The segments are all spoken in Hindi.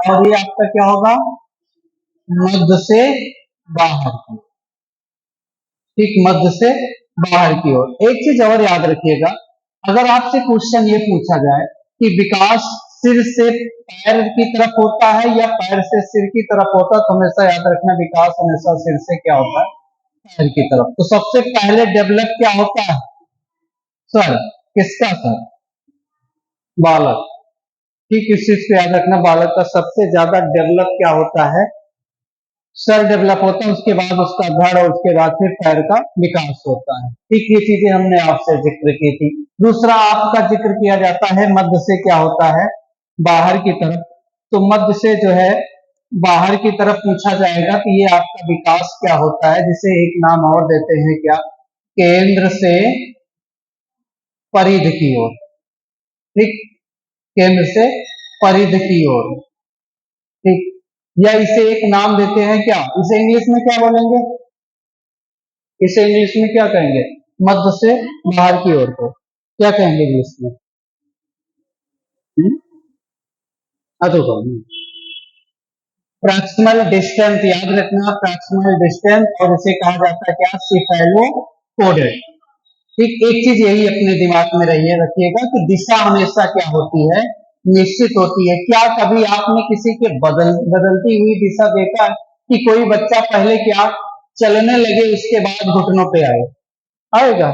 और ये आपका क्या होगा, मध्य से बाहर की, ठीक, मध्य से बाहर की ओर। एक चीज और याद रखिएगा, अगर आपसे क्वेश्चन ये पूछा जाए कि विकास सिर से पैर की तरफ होता है या पैर से सिर की तरफ होता है, तो हमेशा याद रखना विकास हमेशा सिर से क्या होता है, पैर की तरफ। तो सबसे पहले डेवलप क्या होता है, सर, किसका सर, बालक, ठीक, इस चीज को याद रखना, बालक का सबसे ज्यादा डेवलप क्या होता है, सर डेवलप होता है, उसके बाद उसका धड़ और उसके बाद फिर पैर का विकास होता है, ठीक। ये चीजें हमने आपसे जिक्र की थी। दूसरा आपका जिक्र किया जाता है मध्य से क्या होता है, बाहर की तरफ। तो मध्य से जो है बाहर की तरफ पूछा जाएगा तो ये आपका विकास क्या होता है, जिसे एक नाम और देते हैं क्या, केंद्र से परिध की ओर, ठीक, केंद्र से परिध की ओर, ठीक। या इसे एक नाम देते हैं क्या, इसे इंग्लिश में क्या बोलेंगे, इसे इंग्लिश में क्या कहेंगे, मध्य से बाहर की ओर को क्या कहेंगे इंग्लिश में, प्रॉक्सिमल डिस्टेंस, याद रखना प्रॉक्सिमल डिस्टेंस, और इसे कहा जाता है क्या, सिफेलोपोडेट, ठीक। एक चीज यही अपने दिमाग में रखिएगा कि दिशा हमेशा क्या होती है, निश्चित होती है। क्या कभी आपने किसी के बदलती हुई दिशा देखा कि कोई बच्चा पहले क्या चलने लगे उसके बाद घुटनों पे आएगा,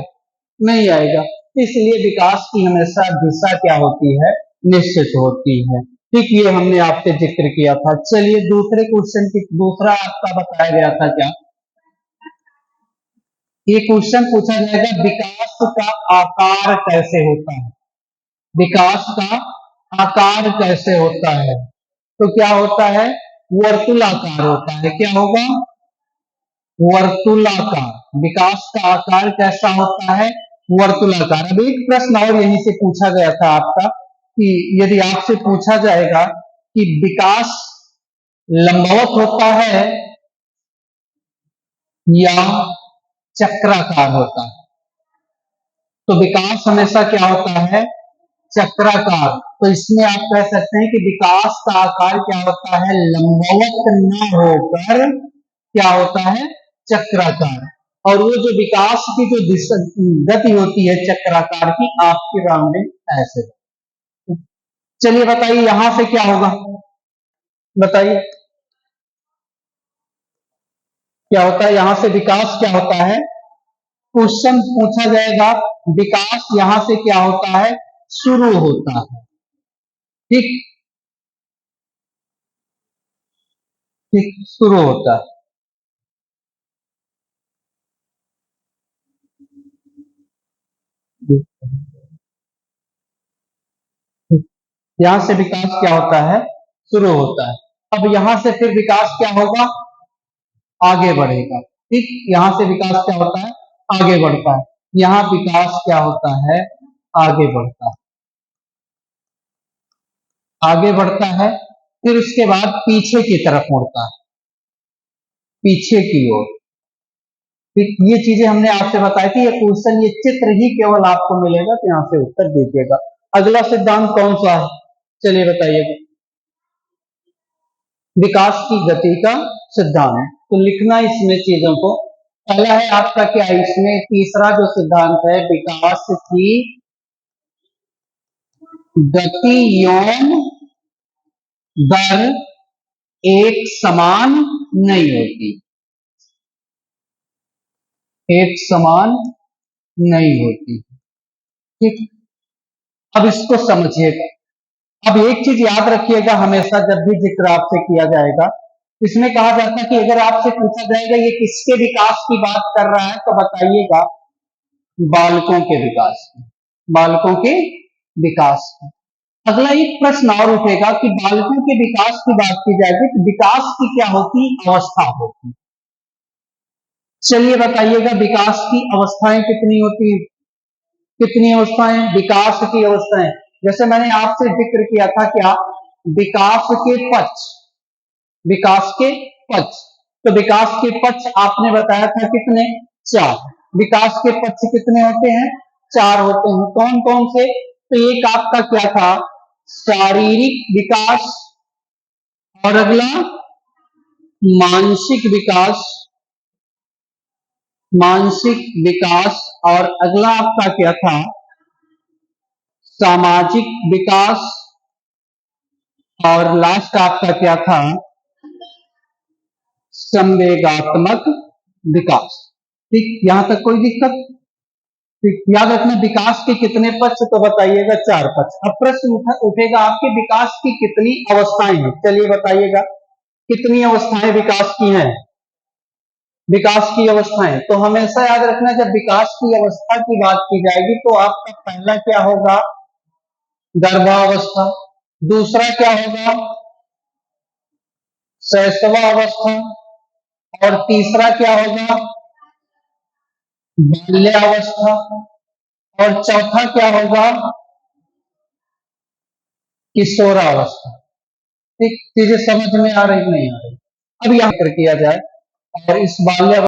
नहीं आएगा। इसलिए विकास की हमेशा दिशा क्या होती है, निश्चित होती है, ठीक। ये हमने आपसे जिक्र किया था। चलिए दूसरे क्वेश्चन की, दूसरा आपका बताया गया था क्या, ये क्वेश्चन पूछा जाएगा विकास का आकार कैसे होता है, विकास का आकार कैसे होता है। तो क्या होता है, वर्तुलाकार होता है, क्या होगा, वर्तुलाकार। विकास का आकार कैसा होता है, वर्तुलाकार। अब एक प्रश्न और यहीं से पूछा गया था आपका कि यदि आपसे पूछा जाएगा कि विकास लंबवत होता है या चक्राकार होता है, तो विकास हमेशा क्या होता है, चक्राकार। तो इसमें आप कह सकते हैं कि विकास का आकार क्या होता है, लंबवत न होकर क्या होता है, चक्राकार। और वो जो विकास की जो गति होती है चक्राकार की, आपकी राउंडिंग ऐसे। चलिए बताइए यहां से क्या होगा, बताइए क्या होता है, यहां से विकास क्या होता है, क्वेश्चन पूछा जाएगा विकास यहां से क्या होता है, शुरू होता है, ठीक, ठीक, शुरू होता है। यहां से विकास क्या होता है, शुरू होता है। अब यहां से फिर विकास क्या होगा, आगे बढ़ेगा, ठीक। यहां से विकास क्या होता है, आगे बढ़ता है। यहां विकास क्या होता है, आगे बढ़ता है, आगे बढ़ता है। फिर उसके बाद पीछे की तरफ मुड़ता है, पीछे की ओर, ठीक। ये चीजें हमने आपसे बताई थी। ये क्वेश्चन, ये चित्र ही केवल आपको मिलेगा, तो यहां से उत्तर दीजिएगा। अगला सिद्धांत कौन सा है, चलिए बताइएगा, विकास की गति का सिद्धांत। तो लिखना इसमें चीजों को, पहला है आपका क्या, इसमें तीसरा जो सिद्धांत है, विकास की गति यौन दर एक समान नहीं होती, एक समान नहीं होती, ठीक। अब इसको समझिएगा। अब एक चीज याद रखिएगा, हमेशा जब भी जिक्र आपसे किया जाएगा, इसमें कहा जाता है कि अगर आपसे पूछा जाएगा ये किसके विकास की बात कर रहा है, तो बताइएगा बालकों के विकास की, बालकों के विकास की। अगला एक प्रश्न और उठेगा कि बालकों के विकास की बात की जाएगी तो विकास की क्या होती, अवस्था होती। चलिए बताइएगा विकास की अवस्थाएं कितनी होती है, कितनी अवस्थाएं, विकास की अवस्थाएं। जैसे मैंने आपसे जिक्र किया था क्या, विकास के पक्ष, विकास के पक्ष। तो विकास के पक्ष आपने बताया था कितने, चार। विकास के पक्ष कितने होते हैं, चार होते हैं। कौन कौन से, तो एक आपका क्या था, शारीरिक विकास, और अगला मानसिक विकास, मानसिक विकास। और अगला आपका क्या था, सामाजिक विकास। और लास्ट आपका क्या था, संवेगात्मक विकास। ठीक, यहां तक कोई दिक्कत? ठीक, याद रखना विकास के कितने पक्ष, तो बताइएगा 4 पक्ष। अब प्रश्न उठेगा आपके विकास की कितनी अवस्थाएं हैं, चलिए बताइएगा कितनी अवस्थाएं विकास की हैं। विकास की अवस्थाएं तो हमेशा याद रखना, जब विकास की अवस्था की बात की जाएगी तो आपका पहला क्या होगा, गर्भावस्था। दूसरा क्या होगा, शैशवावस्था। और तीसरा क्या होगा, बाल्यावस्था। और चौथा क्या होगा, किशोरावस्था। ठीक, चीजें समझ में आ रही नहीं आ रही? अब यहां पर किया जाए और इस बाल्या